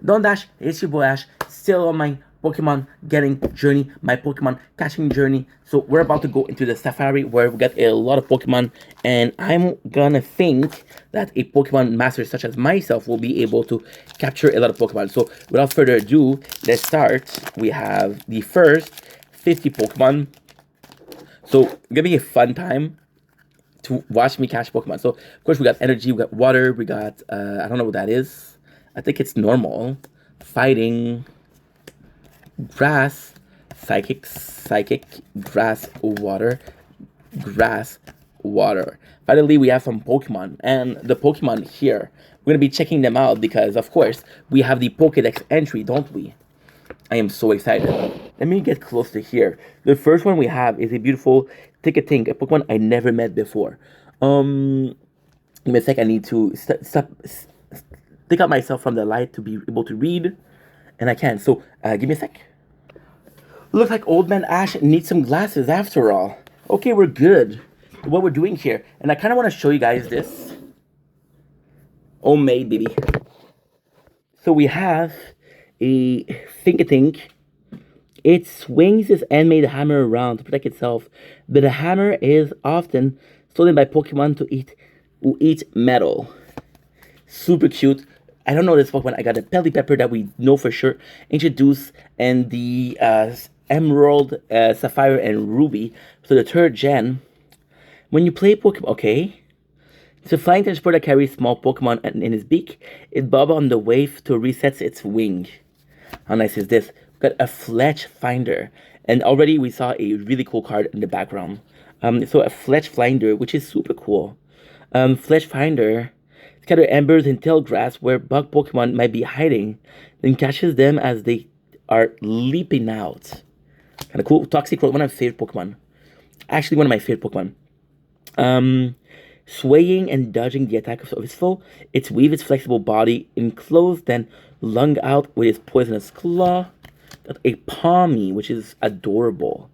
Don't dash, it's your boy Ash, still on my Pokemon getting journey, my Pokemon catching journey. So we're about to go into the safari where we got a lot of Pokemon, and I'm gonna think that a Pokemon master such as myself will be able to capture a lot of Pokemon. So without further ado, let's start. We have the first 50 Pokemon. So it's gonna be a fun time to watch me catch Pokemon. So of course we got energy, we got water, we got I don't know what that is. I think it's normal. Fighting, grass, psychic, grass, water. Finally, we have some Pokemon, and the Pokemon here, we're gonna be checking them out because, of course, we have the Pokedex entry, don't we? I am so excited. Let me get close to here. The first one we have is a beautiful Ticketing, a Pokemon I never met before. Give me a sec. I need to take out myself from the light to be able to read, and I can. So, give me a sec. Looks like Old Man Ash needs some glasses after all. Okay, we're good. What we're doing here, and I kind of want to show you guys this. Homemade, baby. So we have a Think-a-Think. It swings its animated hammer around to protect itself, but the hammer is often stolen by Pokemon who eat metal. Super cute. I don't know this Pokemon. I got a Pelipper that we know for sure introduced, and the Emerald, Sapphire, and Ruby. So the third gen. When you play Pokemon, okay. It's a flying transporter that carries small Pokemon in his beak. It bobs on the wave to reset its wing. How nice is this? We've got a Fletch Finder. And already we saw a really cool card in the background. So a Fletch Finder, which is super cool. Fletch Finder scatters embers in tail grass where bug Pokemon might be hiding, then catches them as they are leaping out. Kind of cool. Toxic Road, one of my favorite Pokemon. Actually, one of my favorite Pokemon. Swaying and dodging the attack of its foe, its weave its flexible body enclosed, then lung out with its poisonous claw. Got a Palmy, which is adorable.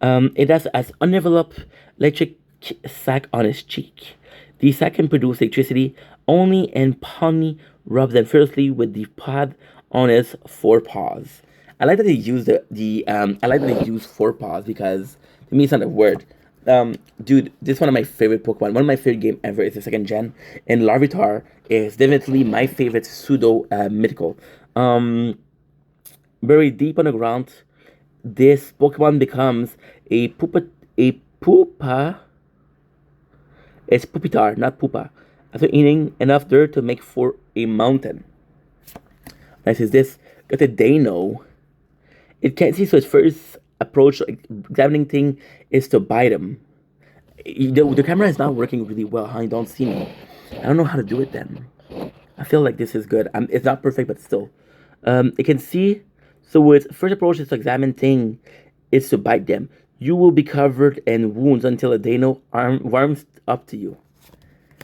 It has an undeveloped electric sac on its cheek. The sac can produce electricity only, and Palmy rubs them fiercely with the pad on its forepaws. I like that they use I like that they use forepaws because to me it's not a word. Dude, this is one of my favorite Pokemon. One of my favorite game ever is the second gen, and Larvitar is definitely my favorite pseudo mythical. Buried deep on the ground, this Pokemon becomes a Poopa. It's Pupitar, not Poopa. After eating enough dirt to make for a mountain. Nice is this. Got a Dano. It can't see, so its first approach, examining thing, is to bite him. The camera is not working really well, huh? You don't see me. I don't know how to do it then. I feel like this is good. It's not perfect, but still. It can see, so its first approach is to examine thing, is to bite them. You will be covered in wounds until a Dano warms up to you.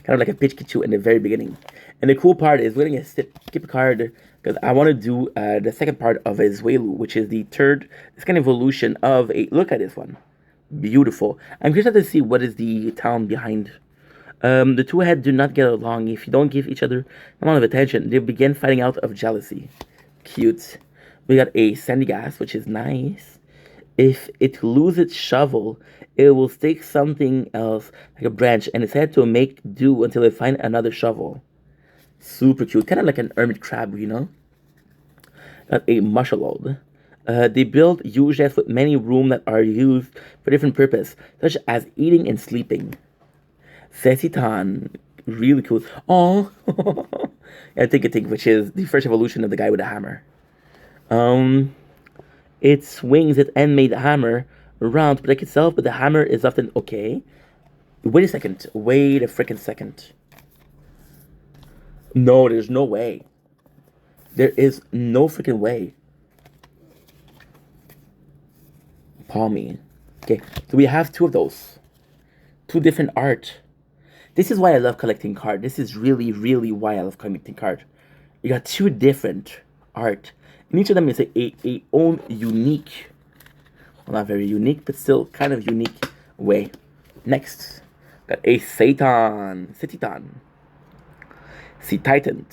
Kind of like a Pikachu in the very beginning. And the cool part is we're going to skip a card because I want to do the second part of a Zwelu, which is the second evolution of a... Look at this one. Beautiful. I'm curious to see what is the town behind. The two heads do not get along. If you don't give each other a amount of attention, they begin fighting out of jealousy. Cute. We got a Sandygast, which is nice. If it loses its shovel, it will stake something else, like a branch, and it's had to make do until it finds another shovel. Super cute. Kind of like an hermit crab, you know? Got a Mushaload. They build huge nests with many rooms that are used for different purposes, such as eating and sleeping. Sesitan. Really cool. Oh, I think, which is the first evolution of the guy with a hammer. It swings its handmade hammer around to protect itself, but the hammer is often okay. Wait a second. Wait a freaking second. No, there's no way. There is no freaking way. Palmy. Okay, so we have two of those. Two different art. This is why I love collecting cards. This is really, really why I love collecting cards. You got two different art. And each of them is a own unique, well, not very unique, but still kind of unique way. Next, got a Satan. Sea Titan.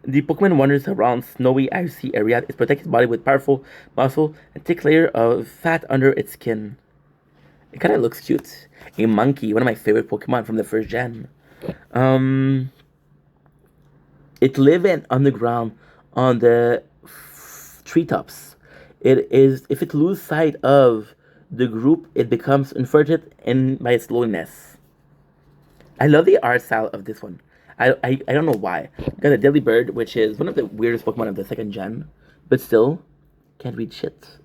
The Pokemon wanders around snowy, icy area. It protects its body with powerful muscle and thick layer of fat under its skin. It kind of looks cute. A monkey, one of my favorite Pokemon from the first gen. Um, it lives in underground on the treetops. It is if it loses sight of the group, it becomes inverted in by its loneliness. I love the art style of this one. I don't know why. Got a Deadly Bird, which is one of the weirdest Pokemon of the second gen, but still can't read shit.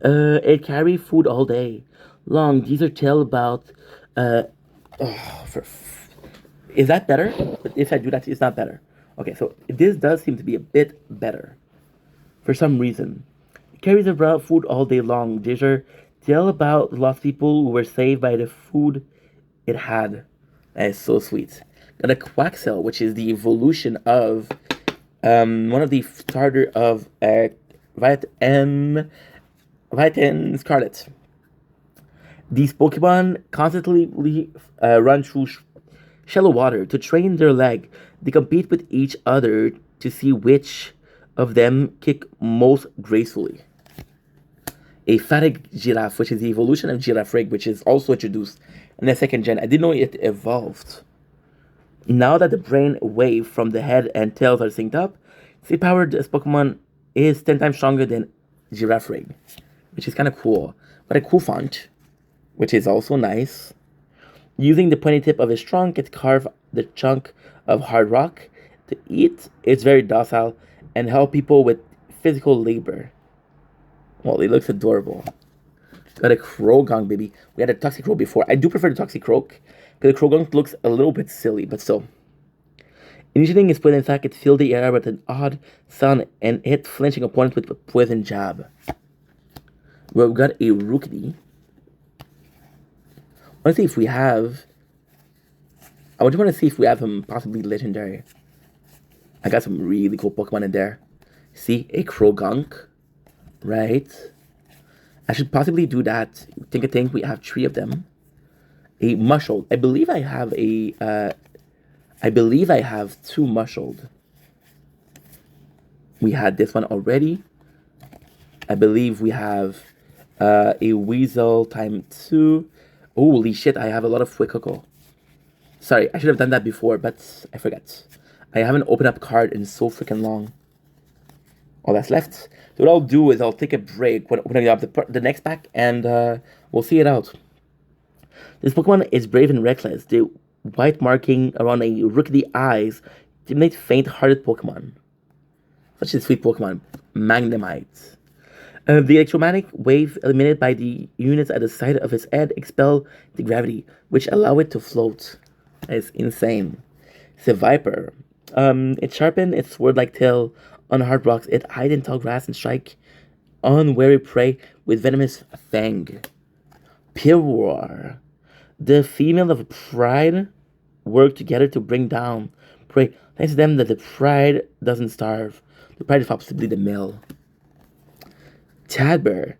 It carry food all day long. These are tell about. Uh, oh, is that better? But if I do that, it's not better. Okay, so this does seem to be a bit better for some reason. It carries around food all day long. These are tell about lost people who were saved by the food it had. That is so sweet. Got a Quaxel, which is the evolution of one of the starter of Vitamin Scarlet. These Pokemon constantly run through shallow water to train their leg. They compete with each other to see which of them kick most gracefully. A Fatigue Giraffe, which is the evolution of Girafarig, which is also introduced in the second gen. I didn't know it evolved. Now that the brain wave from the head and tails are synced up, speed powered this Pokemon is 10 times stronger than Girafarig, which is kind of cool. But a cool font, which is also nice. Using the pointy tip of its trunk, it carves the chunk of hard rock to eat. It's very docile and help people with physical labor. Well, it looks adorable. Got a Krogong, baby. We had a Toxicroak before. I do prefer the Toxicroak, but the Krogong looks a little bit silly, but still. Initiating is when in fact it filled the air with an odd sound and hit flinching opponents with a poison jab. Well, we got a Rookidee. I want to see if we have... I just want to see if we have him possibly legendary. I got some really cool Pokemon in there. See, a Krogunk. Right. I should possibly do that. Think we have 3 of them. A Mushold. I believe I have a... I believe I have 2 Mushold. We had this one already. I believe we have a Weasel time 2. Holy shit, I have a lot of Fuecoco. Sorry, I should have done that before, but I forgot. I haven't opened up card in so freaking long. All that's left. So what I'll do is I'll take a break when I get up the next pack, and we'll see it out. This Pokemon is brave and reckless. The white marking around a Rookidee eyes intimidate faint-hearted Pokemon. Such a sweet Pokemon. Magnemite. The electromagnetic wave eliminated by the units at the side of its head expel the gravity, which allow it to float. That is insane. It's a Viper. It sharpened its sword-like tail on hard rocks. It hide in tall grass and strike unwary prey with venomous fang. Pure. The female of Pride work together to bring down prey. Thanks to them that the Pride doesn't starve. The Pride is possibly the male. Talbert.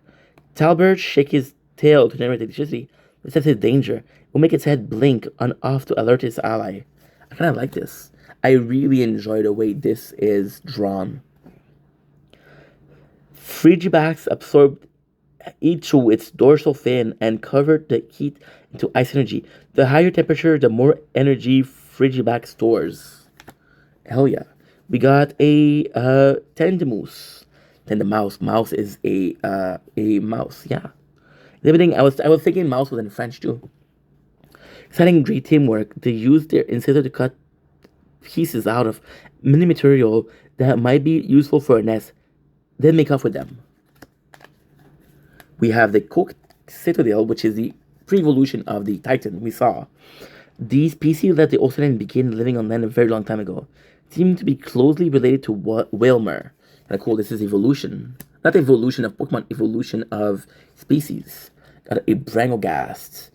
Talbert shake his tail to generate electricity. It senses danger. It will make its head blink on off to alert its ally. I kind of like this. I really enjoy the way this is drawn. Frigibax absorbed heat through its dorsal fin and convert the heat into ice energy. The higher temperature, the more energy Frigibax stores. Hell yeah. We got a Tendemoose. Tendemouse. Mouse is a mouse, yeah. Limiting, I was thinking mouse was in French too. Exciting great teamwork. They use their incisor to cut pieces out of mini material that might be useful for a nest, then make off with them. We have the Cooked Citadel, which is the pre-evolution of the Titan we saw. These species that the ocean began living on land a very long time ago seem to be closely related to Whalmer. And I call this is evolution. Not evolution of Pokemon, evolution of species. Got a Brangogast.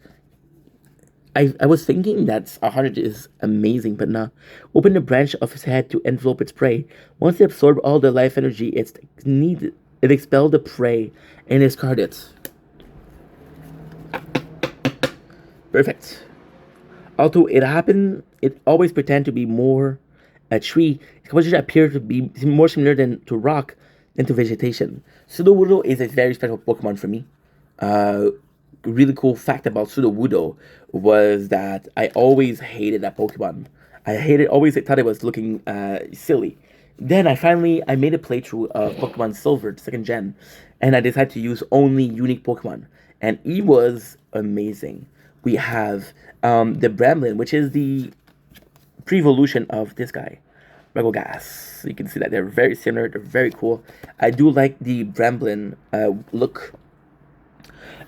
I was thinking that 100 is amazing, but nah. Open the branch of its head to envelope its prey. Once it absorbs all the life energy it needed, it expelled the prey and discarded it. Perfect. Although it happened, it always pretend to be more a tree, its composition appears to be more similar than to rock than to vegetation. Sudowoodo is a very special Pokemon for me. Uh, Really cool fact about Sudowoodo was that I always hated that Pokemon. I hated always thought it was looking silly. Then I made a playthrough of Pokemon Silver, second gen, and I decided to use only unique Pokemon, and it was amazing. We have the Bramblin, which is the pre-evolution of this guy, Gas. You can see that they're very similar. They're very cool. I do like the Bramblin look.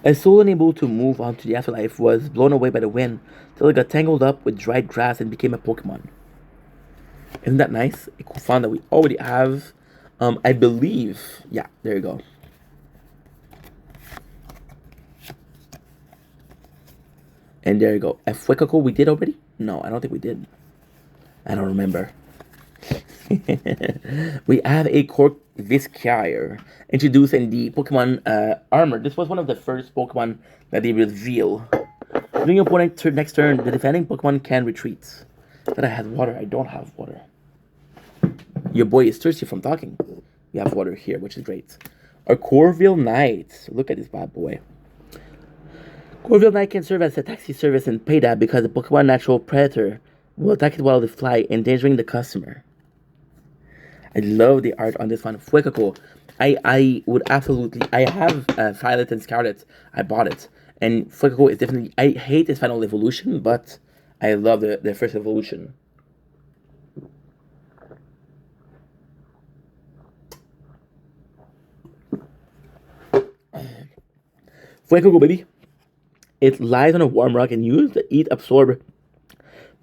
A soul unable to move on to the afterlife was blown away by the wind till it got tangled up with dried grass and became a Pokemon. Isn't that nice? A cool fun that we already have. I believe. Yeah, there you go. And there you go. A Fuecoco we did already? No, I don't think we did. I don't remember. We have a Cork Viscire introduced in the Pokemon armor. This was one of the first Pokemon that they reveal. During your opponent's next turn, the defending Pokemon can retreat. But I had water. I don't have water. Your boy is thirsty from talking. We have water here, which is great. Our Corville Knight. Look at this bad boy. Corville Knight can serve as a taxi service and pay that because the Pokemon natural predator will attack it while they fly, endangering the customer. I love the art on this one. Fuecoco. I would absolutely. I have Violet and Scarlet. I bought it. And Fuecoco is definitely. I hate this final evolution, but I love the first evolution. Fuecoco, baby. It lies on a warm rock and uses the heat absorbed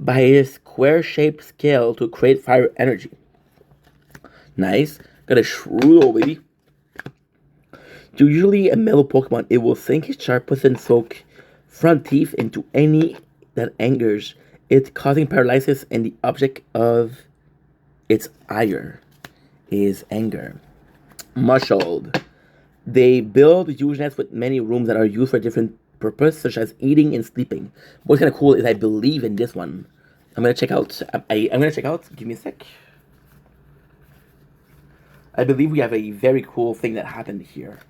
by a square-shaped scale to create fire energy. Nice. Got a Shrudo, baby. Usually a mellow Pokemon, it will sink its sharp and soak front teeth into any that angers it, causing paralysis, and the object of its ire is anger. Muscled. They build huge nests with many rooms that are used for different purpose, such as eating and sleeping. What's kind of cool is I believe in this one. I'm gonna check out. I'm gonna check out. Give me a sec. I believe we have a very cool thing that happened here.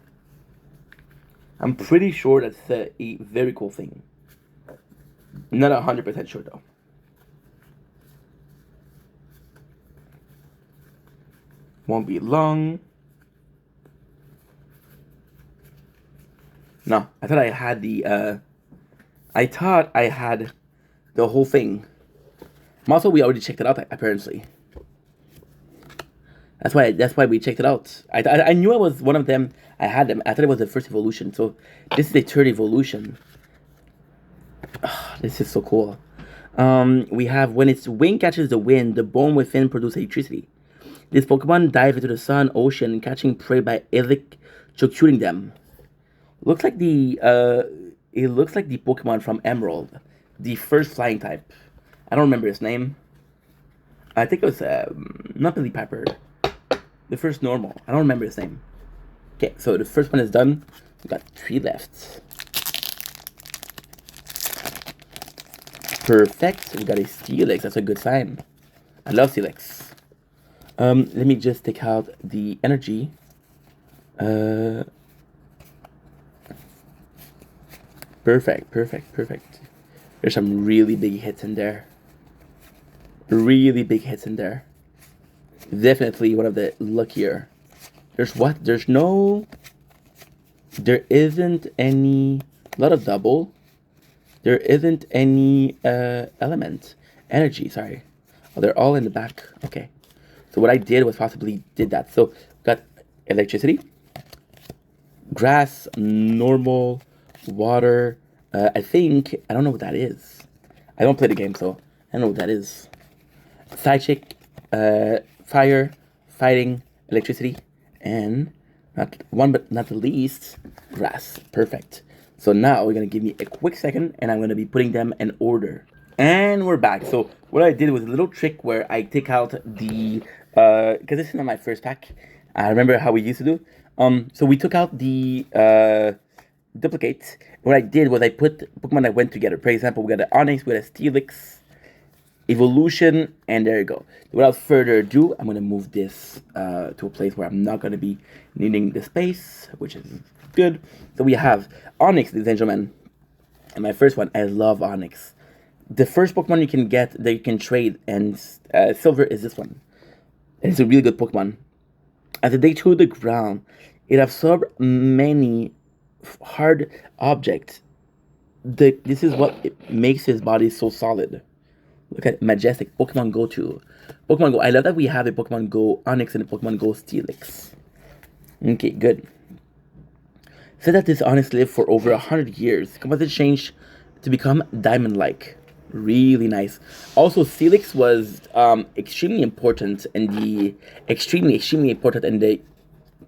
I'm pretty sure that's a very cool thing. Not 100% sure though. Won't be long. No, I thought I had the, I thought I had the whole thing. Also, we already checked it out, apparently. That's why we checked it out. I knew it was one of them. I had them. I thought it was the first evolution. So, this is a third evolution. Oh, this is so cool. We have, when its wing catches the wind, the bone within produces electricity. This Pokemon dives into the sun, ocean, catching prey by electrocuting them. Looks like the it looks like the Pokemon from Emerald, the first flying type. I don't remember his name. I think it was not Billy Piper. The first normal. I don't remember his name. Okay, so the first one is done. We got 3 left. Perfect. We got a Steelix. That's a good sign. I love Steelix. Let me just take out the energy. Perfect. There's some really big hits in there. Definitely one of the luckier. There isn't any, a lot of double. There isn't any energy, sorry. Oh, they're all in the back. Okay. So what I did was possibly did that. So got electricity, grass, normal, water. I don't know what that is. I don't play the game, so I don't know what that is. Psychic, fire, fighting, electricity, and not the least, grass. Perfect. So now we're gonna give me a quick second, and I'm gonna be putting them in order. And we're back. So what I did was a little trick where I take out the because this is not my first pack. I remember how we used to do. So we took out the duplicate. What I did was I put Pokemon that went together. For example, we got an Onyx, we got a Steelix, evolution, and there you go. Without further ado, I'm gonna move this to a place where I'm not gonna be needing the space, which is good. So we have Onyx, ladies and gentlemen. And my first one, I love Onyx. The first Pokemon you can get that you can trade and silver is this one. And it's a really good Pokemon. As it digs through the ground, it absorbs many hard objects. This is what makes his body so solid. Look at Majestic, Pokemon Go 2. Pokemon Go, I love that we have a Pokemon Go Onyx and a Pokemon Go Steelix. Okay, good. Said that this Onyx lived for over 100 years. Composite changed to become diamond-like. Really nice. Also, Steelix was extremely important in the extremely important in the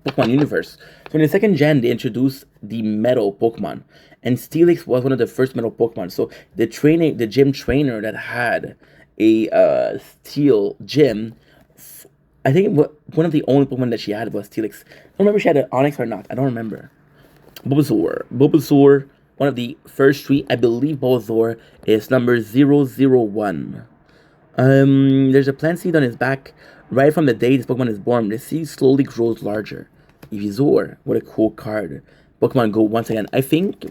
Pokemon universe. So in the second gen, they introduced the metal Pokemon, and Steelix was one of the first metal Pokemon. So the gym trainer that had a steel gym, I think one of the only Pokemon that she had was Steelix. I don't remember if she had an Onyx or not. I don't remember. Bulbasaur, one of the first three. I believe Bulbasaur is number 001. There's a plant seed on his back. Right from the day this Pokemon is born, the seed slowly grows larger. Eevee, what a cool card. Pokemon Go once again. I think,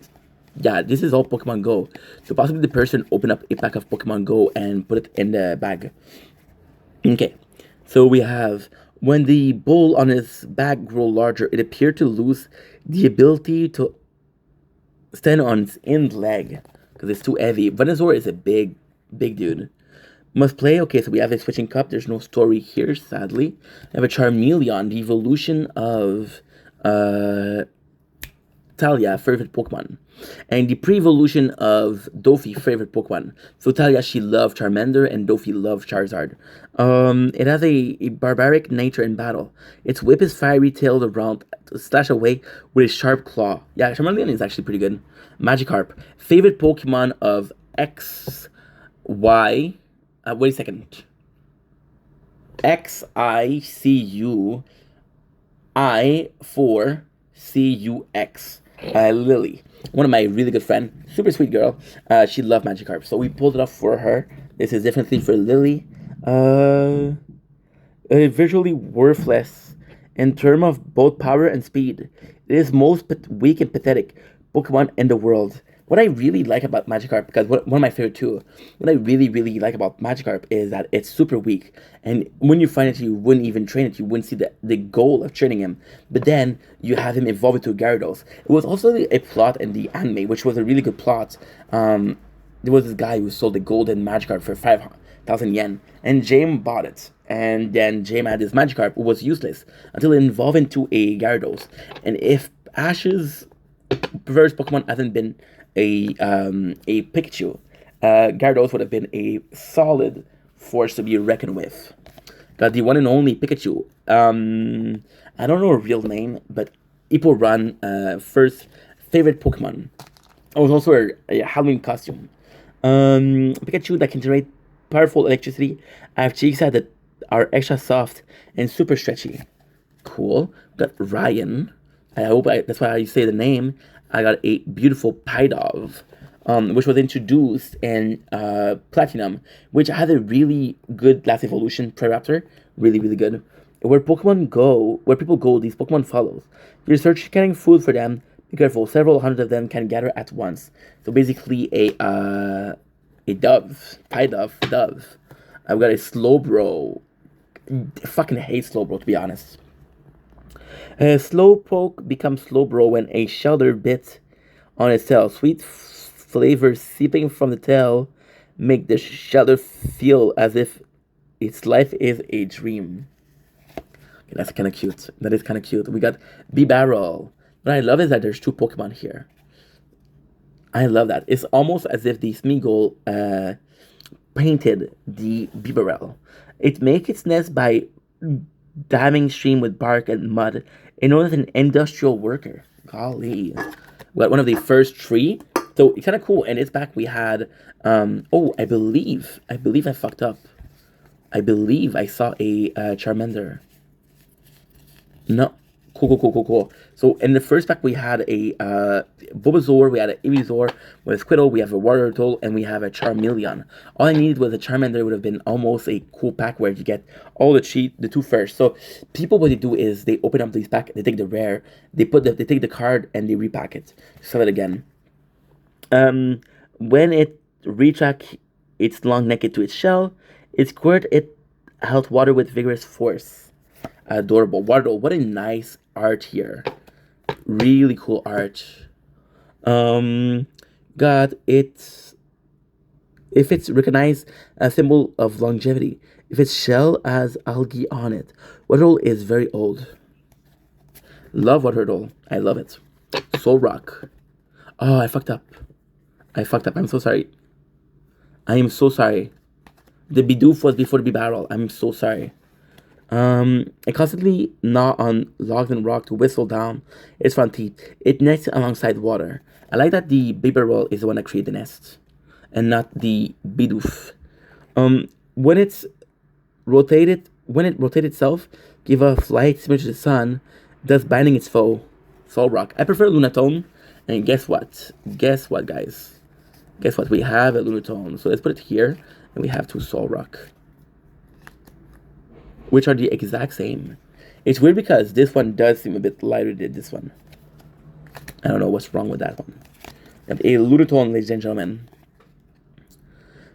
yeah, this is all Pokemon Go. So possibly the person opened up a pack of Pokemon Go and put it in the bag. Okay, so we have, when the bull on his back grew larger, it appeared to lose the ability to stand on its end leg because it's too heavy. Venusaur is a big dude. Must play. Okay, so we have a switching cup. There's no story here, sadly. I have a Charmeleon, the evolution of Talia, favorite Pokemon. And the pre-evolution of Dophie, favorite Pokemon. So Talia, she loved Charmander, and Dophie loved Charizard. It has a barbaric nature in battle. Its whip is fiery, tailed around to slash away with a sharp claw. Yeah, Charmeleon is actually pretty good. Magikarp, favorite Pokemon of X, Y. Wait a second. XICUI4CUX. Lily, one of my really good friends, super sweet girl. She loved Magikarp, so we pulled it off for her. This is definitely for Lily. Visually worthless in terms of both power and speed. It is most weak and pathetic Pokemon in the world. What I really like about Magikarp, because one of my favorite too, what I really like about Magikarp is that it's super weak. And when you find it, you wouldn't even train it. You wouldn't see the goal of training him. But then you have him evolve into a Gyarados. It was also a plot in the anime, which was a really good plot. There was this guy who sold the golden Magikarp for 5,000 yen. And James bought it. And then James had this Magikarp, who was useless, until it evolved into a Gyarados. And if Ash's first Pokemon hasn't been a Pikachu, Gyarados would have been a solid force to be reckoned with. Got the one and only Pikachu. I don't know her real name, but Ipo Run, first favorite Pokemon. It was also a Halloween costume. Pikachu that can generate powerful electricity. I have cheeks that are extra soft and super stretchy. Cool. Got Ryan. I hope that's why I say the name. I got a beautiful Pidove, which was introduced in Platinum, which had a really good last evolution, Preraptor, really good. Where people go, these Pokemon follows. You research getting food for them. Be careful, several hundred of them can gather at once. So basically a dove, dove. I've got a Slowbro. I fucking hate Slowbro, to be honest. Slowpoke becomes Slowbro when a shelter bit on its tail. Sweet flavor seeping from the tail make the shelter feel as if its life is a dream. Okay, that's kind of cute. That is kind of cute. We got B-Barrel. What I love is that there's two Pokemon here. I love that. It's almost as if the Smeagol painted the B-Barrel. It makes its nest by damming stream with bark and mud in order to an industrial worker. Golly. We got one of the first three. So it's kind of cool. And it's back. We had, I believe I fucked up. I believe I saw a Charmander. No. Cool. So in the first pack we had a Bulbasaur, we had an Ivysaur, we have a Squirtle, we have a Water Turtle, and we have a Charmeleon. All I needed was a Charmander. Would have been almost a cool pack where you get all the two first. So people, what they do is they open up these packs, they take the rare, they take the card and they repack it, sell it again. When it retract its long neck into its shell, it squirt it out water with vigorous force. Adorable. Water, what a nice art here. Really cool art. God, if it's recognized a symbol of longevity, if its shell has algae on it, Waterle is very old. Love Waterle. I love it. Soul Rock. Oh, I fucked up. I'm so sorry. I am so sorry. The Bidoof was before the Bibarel. I'm so sorry. It constantly gnaw on logs and rock to whistle down its front teeth. It nests alongside water. I like that the Bibarel is the one that created the nest, and not the Bidoof. When it's when it rotates itself, give off light similar to the sun, thus binding its foe. Soul Rock. I prefer Lunatone, and guess what? Guess what, guys? Guess what? We have a Lunatone. So let's put it here, and we have two Soul Rock, which are the exact same. It's weird because this one does seem a bit lighter than this one. I don't know what's wrong with that one. And a Lunatone, ladies and gentlemen.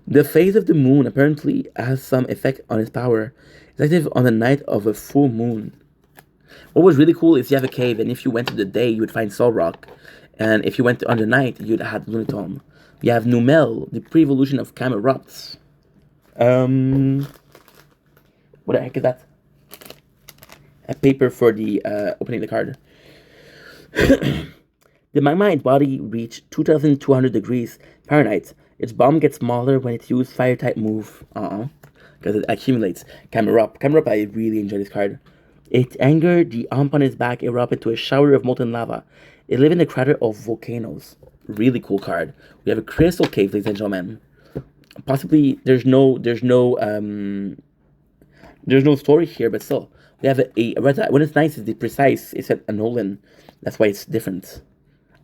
The phase of the moon apparently has some effect on its power. It's active on the night of a full moon. What was really cool is you have a cave, and if you went to the day, you would find Soul Rock. And if you went on the night, you'd have Lunatone. You have Numel, the pre-evolution of Camerupt. What the heck is that? A paper for the opening the card. The magma body reached 2,200 degrees Fahrenheit. Its bomb gets smaller when it uses fire type move. Because it accumulates. Camerupt, I really enjoy this card. Its anger, the ump on its back erupt into a shower of molten lava. It lives in the crater of volcanoes. Really cool card. We have a crystal cave, ladies and gentlemen. Possibly there's no story here, but still. We have a when it's nice, it's the precise. It's a Nolan. That's why it's different.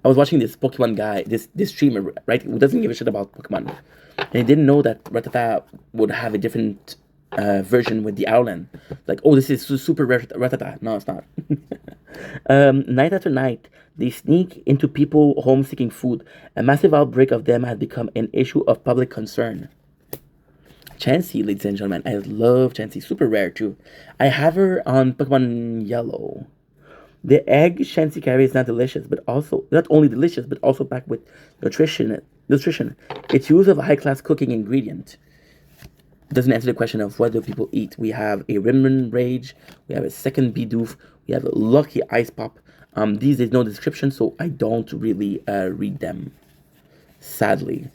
I was watching this Pokemon guy, this streamer, right, who doesn't give a shit about Pokemon. And he didn't know that Rattata would have a different version with the Owlin. Like, oh, this is super Rattata. No, it's not. Night after night, they sneak into people's homes seeking food. A massive outbreak of them has become an issue of public concern. Chansey, ladies and gentlemen. I love Chansey. Super rare, too. I have her on Pokemon Yellow. The egg Chansey carries is not only delicious, but also packed with nutrition. Its use of a high-class cooking ingredient doesn't answer the question of what do people eat. We have a Rimran Rage. We have a second Bidoof. We have a Lucky Ice Pop. These there's no description, so I don't really read them. Sadly.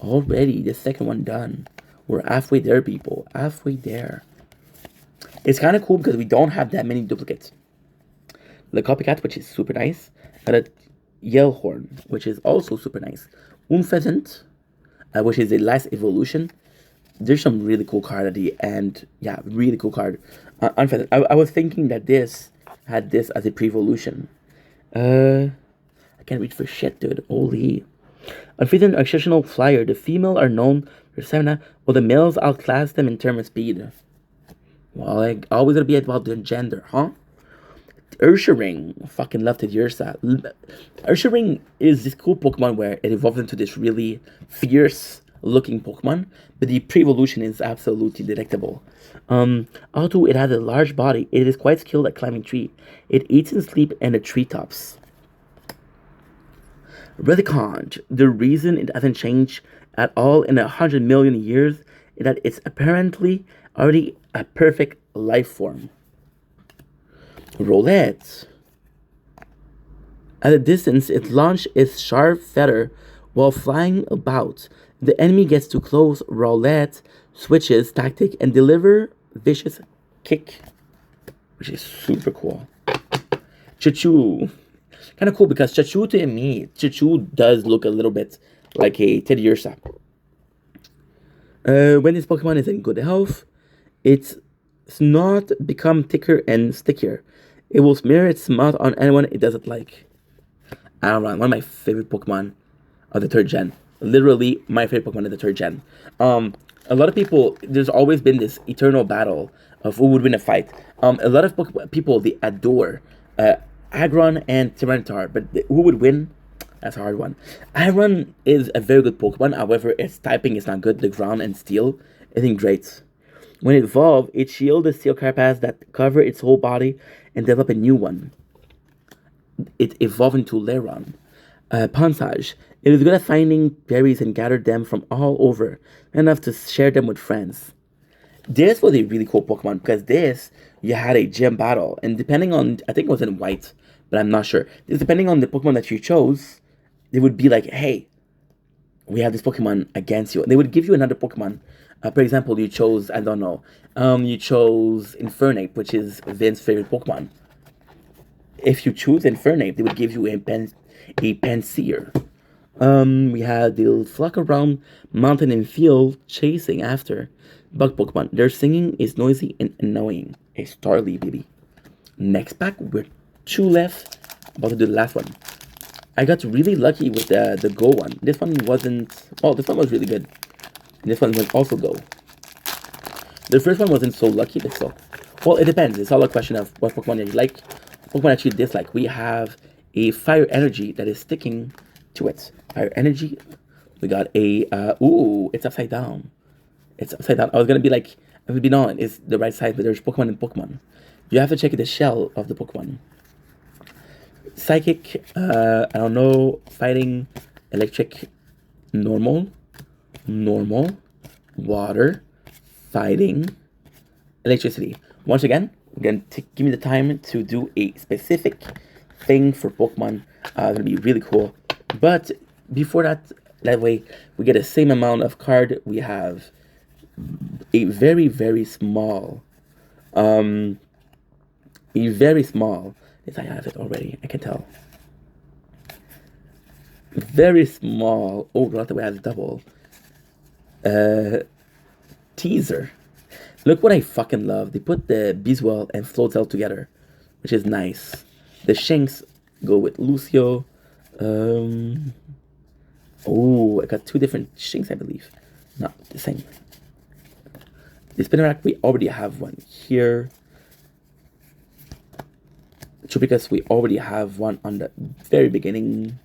Already, the second one done. We're halfway there, people. Halfway there. It's kind of cool because we don't have that many duplicates. The Copycat, which is super nice. And a Yellhorn, which is also super nice. Pheasant, which is the last evolution. There's some really cool card at the end. Yeah, really cool card. Unpheasant. I was thinking that this had this as a pre-evolution. I can't read for shit, dude. Holy. Unpheasant are exceptional flyer. The female are known for stamina, while the males outclass them in terms of speed. Well, like, always gonna be about the gender, huh? Ursaring, fucking love Teddiursa. Ursaring is this cool Pokemon where it evolves into this really fierce looking Pokemon, but the pre-evolution is absolutely delectable. Although it has a large body, it is quite skilled at climbing trees. It eats and sleeps in the treetops. Redicont, the reason it hasn't changed at all in 100 million years is that it's apparently already a perfect life form. Rowlet. At a distance, it launches its sharp feather while flying about. If the enemy gets too close, Rowlet switches tactic and deliver vicious kick, which is super cool. Chachu. Kind of cool because Chachu does look a little bit like a Teddiursa. When this Pokemon is in good health, its snot become thicker and stickier. It will smear its mouth on anyone it doesn't like. Aron, one of my favorite Pokemon of the third gen. Literally, my favorite Pokemon of the third gen. A lot of people, there's always been this eternal battle of who would win a fight. A lot of people, they adore Aggron and Tyranitar, but who would win? That's a hard one. Aggron is a very good Pokemon, however, its typing is not good. The ground and steel isn't great. When it evolved, it shielded the steel carapace that covered its whole body and developed a new one. It evolved into Leron. Pansage. It is good at finding berries and gather them from all over, enough to share them with friends. This was a really cool Pokemon because this, you had a gym battle, and depending on, I think it was in white, but I'm not sure. Depending on the Pokemon that you chose, they would be like, hey, we have this Pokemon against you. And they would give you another Pokemon. For example, you chose, I don't know, you chose Infernape, which is Vince's favorite Pokemon. If you choose Infernape, they would give you a Panseer. We had they'll flock around mountain and field chasing after bug Pokemon. Their singing is noisy and annoying. A Starly, baby. Next pack, we're 2 left. About to do the last one. I got really lucky with the Go one. This one wasn't... Oh, this one was really good. This one was also Go. The first one wasn't so lucky, but still. Well, it depends. It's all a question of what Pokemon you like, Pokemon that you dislike. We have a Fire Energy that is sticking to it. Fire Energy. We got a... ooh, it's upside down. It's upside down. I was going to be like... I would be no, it's the right side, but there's Pokemon and Pokemon. You have to check the shell of the Pokemon. Psychic, I don't know, fighting, electric, normal, water, fighting, electricity. Once again, give me the time to do a specific thing for Pokemon. It's gonna be really cool. But before that way, we get the same amount of card. We have a very, very small, Yes, I have it already. I can tell. Very small. Oh, not that we have double. Teaser. Look what I fucking love. They put the Beeswell and Floatzel together, which is nice. The Shanks go with Lucio. Oh, I got 2 different Shanks, I believe. Not the same. The Spinarak, we already have one here. Because we already have one on the very beginning.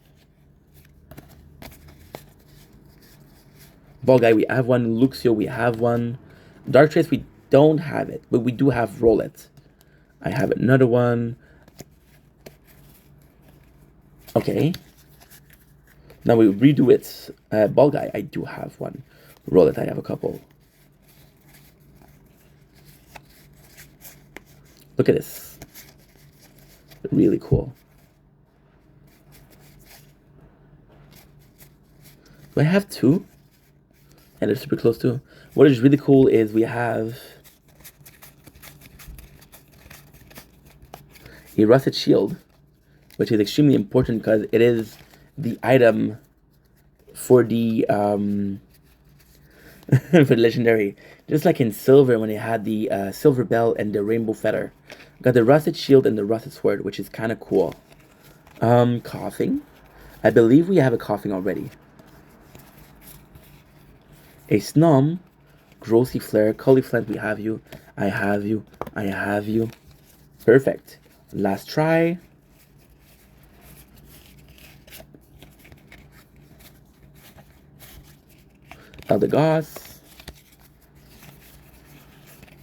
Volguy, we have one. Luxio, we have one. Darktrace, we don't have it, but we do have Rowlet. I have another one. Okay. Now we redo it. Volguy, I do have one. Rowlet, I have a couple. Look at this. Really cool. Do I have 2? And they're super close too. What is really cool is we have a Rusted Shield, which is extremely important because it is the item for the for the legendary. Just like in Silver when they had the Silver Bell and the Rainbow Feather. Got the Rusted Shield and the Rusted Sword, which is kind of cool. Coughing. I believe we have a Coughing already. A Snom. Grossy Flare. Cauliflant, we have you. I have you. I have you. Perfect. Last try. Eldegoss.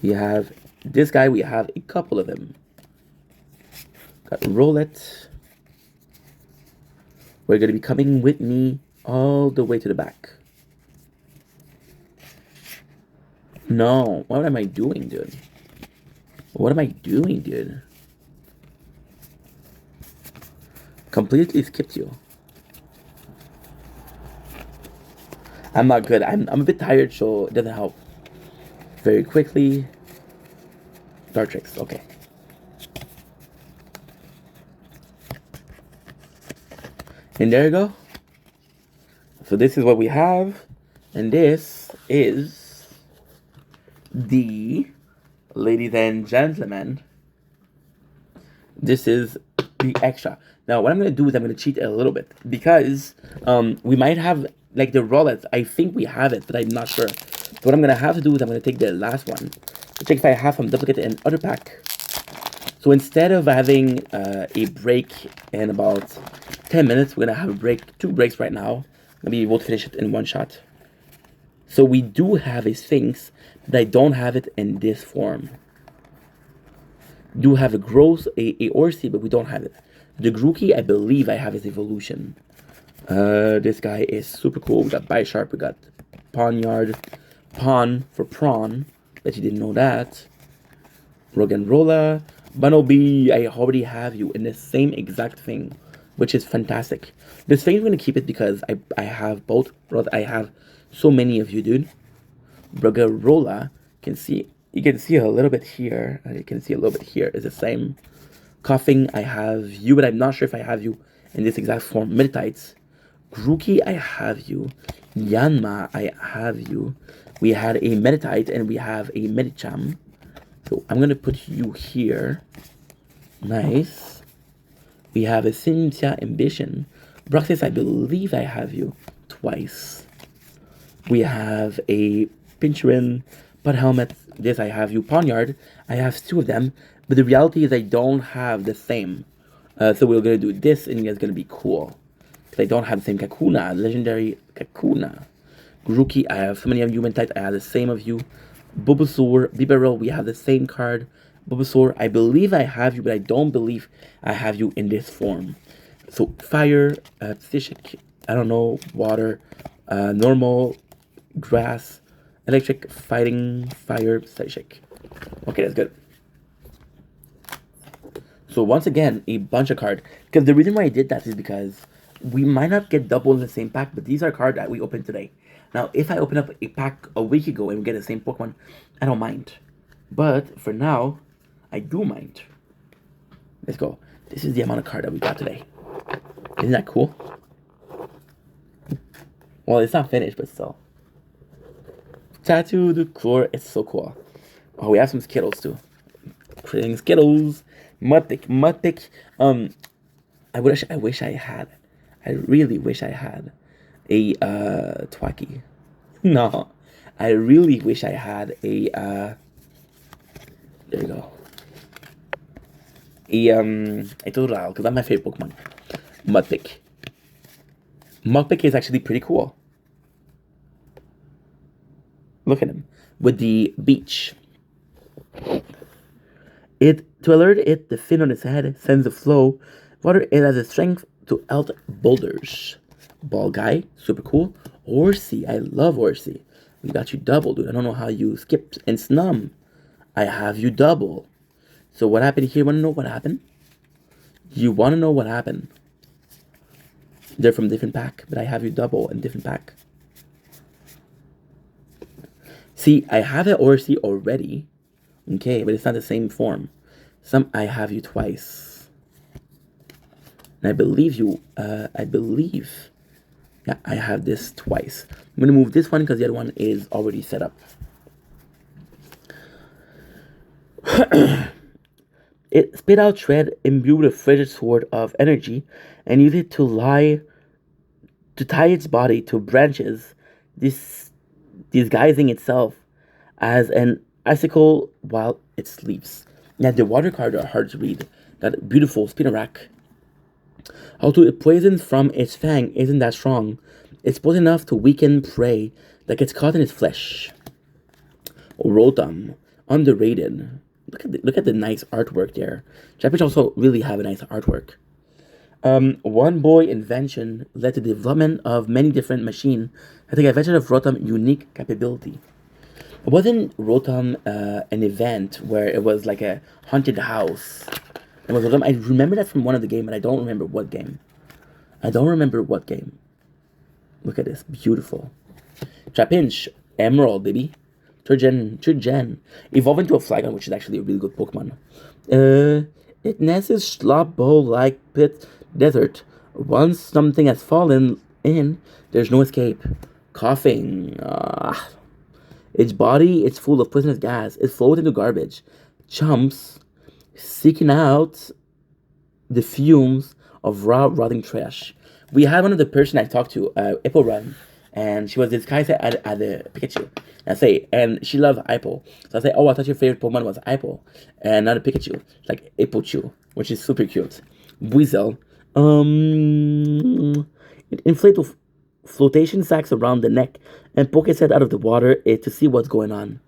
We have this guy, we have a couple of them. Got Rowlet. We're going to be coming with me all the way to the back. No, what am I doing, dude? What am I doing, dude? Completely skipped you. I'm not good. I'm a bit tired, so it doesn't help. Very quickly. Dartrix, okay. And there you go. So this is what we have. And this is the, ladies and gentlemen, This is the extra. Now, what I'm gonna do is I'm gonna cheat a little bit because we might have like the roulette. I think we have it, but I'm not sure. So what I'm gonna have to do is I'm gonna take the last one to check if I have some duplicate in other pack. So instead of having a break in about 10 minutes, we're gonna have a break, 2 breaks right now. Maybe we'll finish it in one shot. So we do have a Sphinx, but I don't have it in this form. Do have a Gross, a Orsi, but we don't have it. The Grookey, I believe I have his evolution. This guy is super cool. We got Bisharp, we got Pawnyard, Pawn for Prawn. Bet you didn't know that. Roggenrola, Bunnelby, I already have you in the same exact thing, which is fantastic. This thing I'm gonna keep it because I have both. I have so many of you, dude. Roggenrola you can see a little bit here, and you can see a little bit here is the same. Coughing, I have you, but I'm not sure if I have you in this exact form. Meditites. Grookey, I have you. Yanma, I have you. We had a Meditite and we have a Medicham. So I'm gonna put you here. Nice. We have a Cynthia Ambition. Bruxis, I believe I have you twice. We have a Pincherin, Put Helmet. This I have you. Pawnyard, I have 2 of them. But the reality is I don't have the same. So we're going to do this and it's going to be cool. Because I don't have the same Kakuna. Legendary Kakuna. Grookey, I have so many of you. Human I have the same of you. Bulbasaur, Bibarel, we have the same card. Bulbasaur, I believe I have you, but I don't believe I have you in this form. So Fire, Psychic, I don't know, Water, Normal, Grass, Electric, Fighting, Fire, Psychic. Okay, that's good. So once again, a bunch of cards. Because the reason why I did that is because we might not get double in the same pack, but these are cards that we opened today. Now, if I open up a pack a week ago and we get the same Pokemon, I don't mind. But for now, I do mind. Let's go. This is the amount of card that we got today. Isn't that cool? Well, it's not finished, but still. Tattoo the core. It's so cool. Oh, we have some Skittles too. Creating Skittles. Mudpick. I wish I had. I really wish I had a Twacky. No. I really wish I had a there you go. A Totodile, because that's my favorite Pokemon. Mudpick. Mudpick is actually pretty cool. Look at him. With the beach. To alert it, the fin on its head sends a flow. Water, it has a strength to out boulders. Ball guy, super cool. Horsey, I love Horsey. We got you double, dude. I don't know how you skipped. And Snum, I have you double. So what happened here? Want to know what happened? You want to know what happened? They're from different pack, but I have you double in different pack. See, I have an Horsey already. Okay, but it's not the same form. Some I have you twice. And I believe you, yeah, I have this twice. I'm going to move this one because the other one is already set up. It spit out Shred, imbued with a frigid sword of energy, and used it to tie its body to branches, disguising itself as an icicle while it sleeps. Now, the water cards are hard to read. That beautiful Spinarak. Although the poison from its fang isn't that strong, it's poison enough to weaken prey that gets caught in its flesh. Rotom, underrated. Look at the nice artwork there. Japanese also really have a nice artwork. One boy invention led to the development of many different machines. I think invention of Rotom unique capability. Wasn't Rotom an event where it was like a haunted house? It was Rotom. I remember that from one of the games, and I don't remember what game. Look at this, beautiful. Trapinch, Emerald, baby. Turgen. Evolve into a Flygon, which is actually a really good Pokemon. It nests slop bowl like pit desert. Once something has fallen in, there's no escape. Coughing. Its body is full of poisonous gas. It flows into garbage. Chumps seeking out the fumes of raw, rotting trash. We had one of the person I talked to, Apple Run, and she was disguised as a Pikachu. And she loves Apple. So I say, oh, I thought your favorite Pokemon was Apple, and not a Pikachu, like Applechu, which is super cute. Buizel, it inflates with flotation sacks around the neck and poke its head out of the water to see what's going on.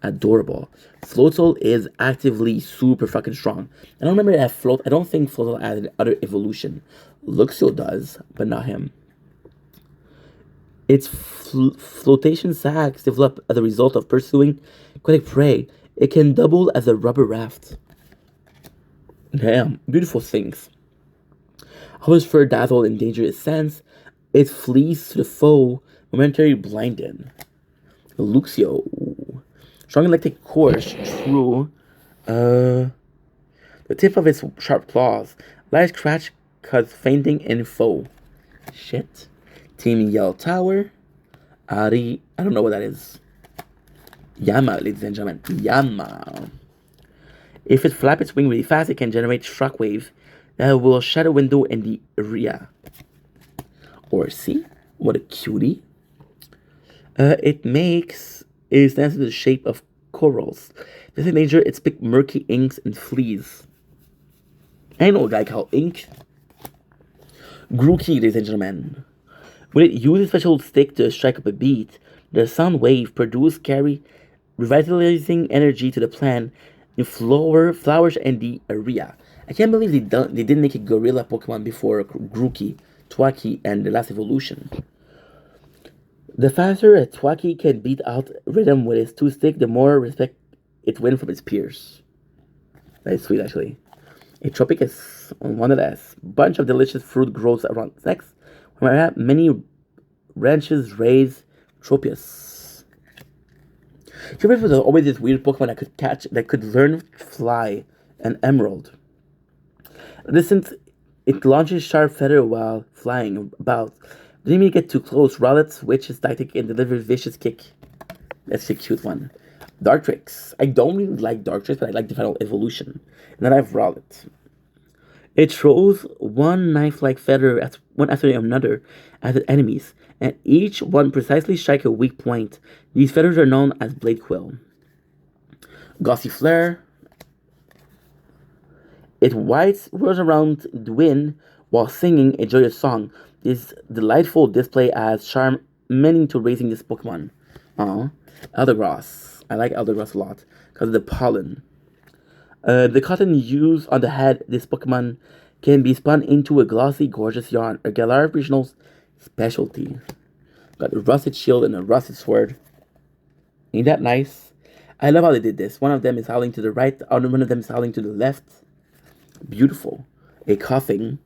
Adorable. Floatzel is actively super fucking strong. I don't remember that Float. I don't think Floatzel had other evolution. Luxio does, but not him. Its flotation sacs develop as a result of pursuing aquatic prey. It can double as a rubber raft. Damn, beautiful things. How his fur dazzle in dangerous sense, it flees to the foe, momentarily blinded. Luxio. Strong electric course, true. The tip of its sharp claws. Light scratch cause fainting in foe. Shit. Team Yell Tower. Ari. I don't know what that is. Yama, ladies and gentlemen. Yama. If it flaps its wing really fast, it can generate shockwave that will shatter window in the area. Or see? What a cutie. It makes is stands in the shape of corals. This is nature, it's pick murky inks and fleas. I know a guy called Ink. Grookey, ladies and gentlemen. When it uses a special stick to strike up a beat, the sound wave produced carry revitalizing energy to the plant in flowers and the area. I can't believe they didn't make a gorilla Pokemon before Grookey, Twaki, and the last evolution. The faster a Twaki can beat out rhythm with its two stick, the more respect it wins from its peers. That is sweet, actually. A Tropicus, one of the bunch of delicious fruit grows around next. Where many ranches raise Tropius. Tropius was always this weird Pokemon that could catch, that could learn fly, and Emerald. Since it launches sharp feather while flying about. Didn't even get too close. Rowlet switches tactic and delivers vicious kick. That's a cute one. Dartrix. I don't really like Dartrix, but I like the final evolution. And then I have Rowlet. It throws one knife-like feather at one after another at its enemies, and each one precisely strike a weak point. These feathers are known as Blade Quill. Gossifleur. It whirls around the wind while singing a joyous song. This delightful display adds charm many to raising this Pokemon. Eldergrass. I like Eldergrass a lot because of the pollen. The cotton used on the head this Pokemon can be spun into a glossy, gorgeous yarn, a Galar regional specialty. Got a rusted shield and a rusted sword. Ain't that nice? I love how they did this. One of them is howling to the right, one of them is howling to the left. Beautiful. A coughing.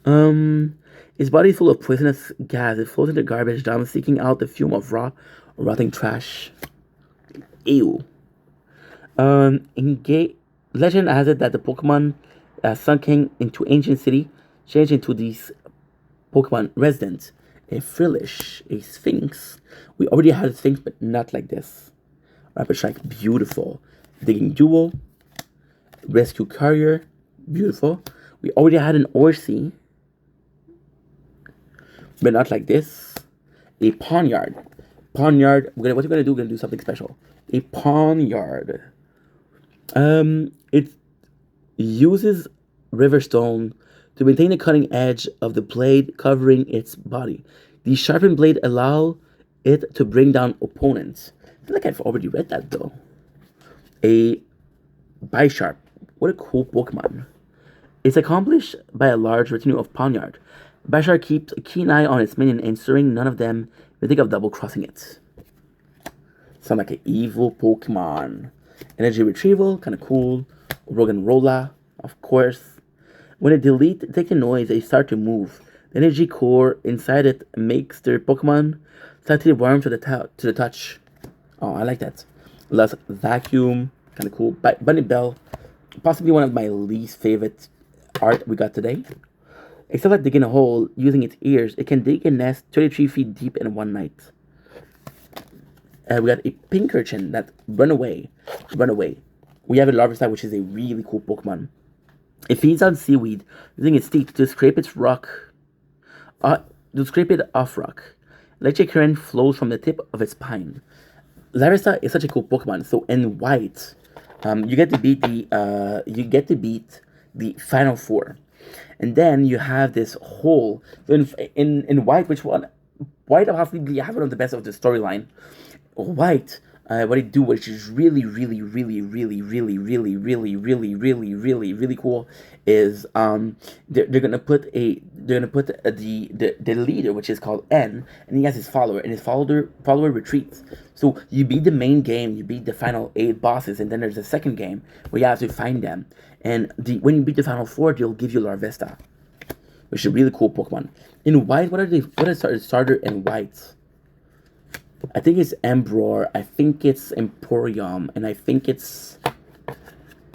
His body is full of poisonous gas. It flows into garbage dumps, seeking out the fume of raw, rotting trash. Ew. Legend has it that the Pokemon sunken into ancient city changed into these Pokemon residents. A Frillish, a Sphinx. We already had a Sphinx, but not like this. Rapid Strike, beautiful. Digging Duel. Rescue Courier, beautiful. We already had an Orsi, but not like this. A Pawniard. Pawniard. What we're gonna do? We're gonna do something special. A Pawniard. It uses Riverstone to maintain the cutting edge of the blade covering its body. The sharpened blade allow it to bring down opponents. I feel like I've already read that though. A Bisharp. What a cool Pokemon. It's accomplished by a large retinue of Pawniard. Bisharp keeps a keen eye on its minion, ensuring none of them will think of double-crossing it. Sound like an evil Pokemon. Energy Retrieval, kind of cool. Roggenrola, of course. When it deletes, take a noise, they start to move. The energy core inside it makes their Pokemon slightly warm to the touch. Oh, I like that. Less Vacuum, kind of cool. Bunny Bell, possibly one of my least favorite art we got today. Except like digging a hole using its ears, it can dig a nest 33 feet deep in one night. We got a Pinkerton that run away. We have a Larvitar, which is a really cool Pokemon. It feeds on seaweed, using its teeth to scrape its rock, uh, to scrape it off rock. Electric current flows from the tip of its spine. Larissa is such a cool Pokemon. So in white, you get to beat the final four, and then you have this whole so in white. Which one? White possibly have one of the best of the storyline. White, what they do, which is really, really, really, really, really, really, really, really, really, really, really cool, is they're gonna put the leader, which is called N, and he has his follower, and his follower retreats. So you beat the main game, you beat the final 8 bosses, and then there's a second game where you have to find them. And when you beat the final 4, they'll give you Larvesta, which is a really cool Pokemon. In white, what is the starter in white? I think it's Embror, I think it's Emporium, and I think it's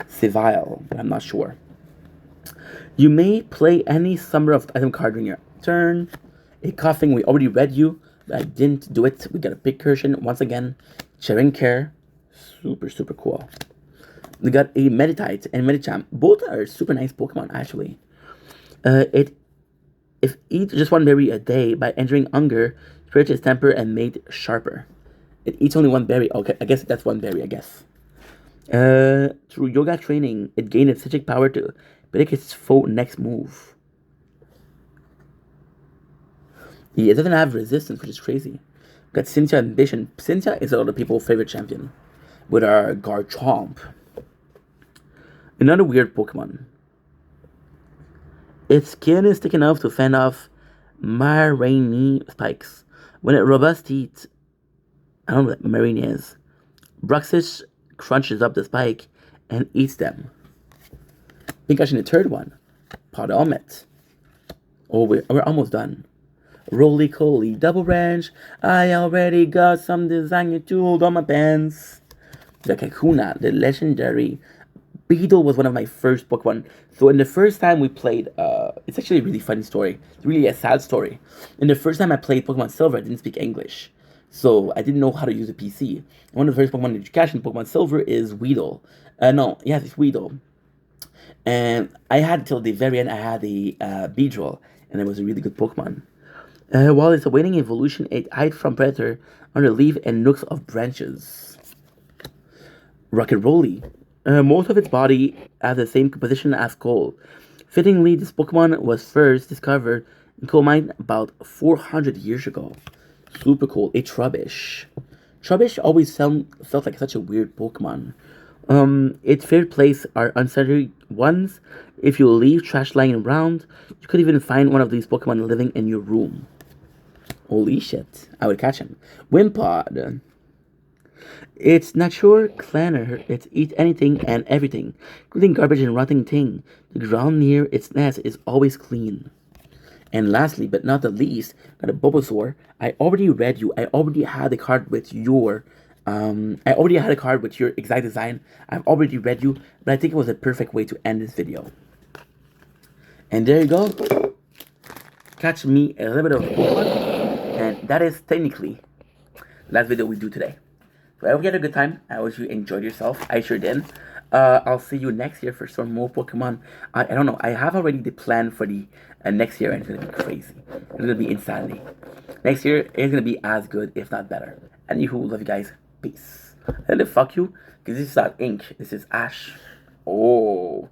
Seville, but I'm not sure. You may play any summer of item card during your turn. A coughing, we already read you, but I didn't do it. We got a Picursion once again. Care, super, super cool. We got a Meditite and Medicham. Both are super nice Pokemon, actually. If eat just one berry a day, by entering hunger, spirit its temper and made sharper. It eats only one berry. Okay, I guess that's one berry, I guess. Through yoga training, it gained its psychic power to predict its foe next move. Yeah, it doesn't have resistance, which is crazy. Got Cynthia Ambition. Cynthia is a lot of people's favorite champion. With our Garchomp. Another weird Pokemon. Its skin is thick enough to fend off Marini spikes. When it robust teeth, I don't know what Marini is. Bruxis crunches up the spike and eats them. Pinkash in the third one. Podomet. Oh, we're almost done. Roly Coly, Double Ranch. I already got some designer tools on my pants. The Kakuna, the legendary Beetle, was one of my first Pokemon. So in the first time we played, it's actually a really funny story. It's really a sad story. In the first time I played Pokemon Silver, I didn't speak English. So I didn't know how to use a PC. One of the first Pokemon to catch in Pokemon Silver is Weedle. It's Weedle. And I had till the very end, I had the Beedrill, and it was a really good Pokemon. While it's awaiting evolution, it hides from Predator under leaf and nooks of branches. Rocket Roly. Most of its body has the same composition as coal. Fittingly, this Pokemon was first discovered in coal mine about 400 years ago. Super cool. A Trubbish. Trubbish always felt like such a weird Pokemon. Its favorite place are unsanitary ones. If you leave trash lying around, you could even find one of these Pokemon living in your room. Holy shit. I would catch him. Wimpod. It's nature cleaner. It eats anything and everything, including garbage and rotting thing. The ground near its nest is always clean. And lastly, but not the least, got a Bulbasaur. I already read you. I already had a card with your exact design. I've already read you, but I think it was a perfect way to end this video. And there you go. Catch me a little bit of Pokemon. And that is technically the last video we do today. So I hope you had a good time. I hope you enjoyed yourself. I sure did. I'll see you next year for some more Pokemon. I don't know. I have already the plan for the next year, and it's going to be crazy. It's going to be insanity. Next year, it's going to be as good, if not better. Anywho, love you guys. Peace. And then fuck you, because this is not ink. This is ash. Oh.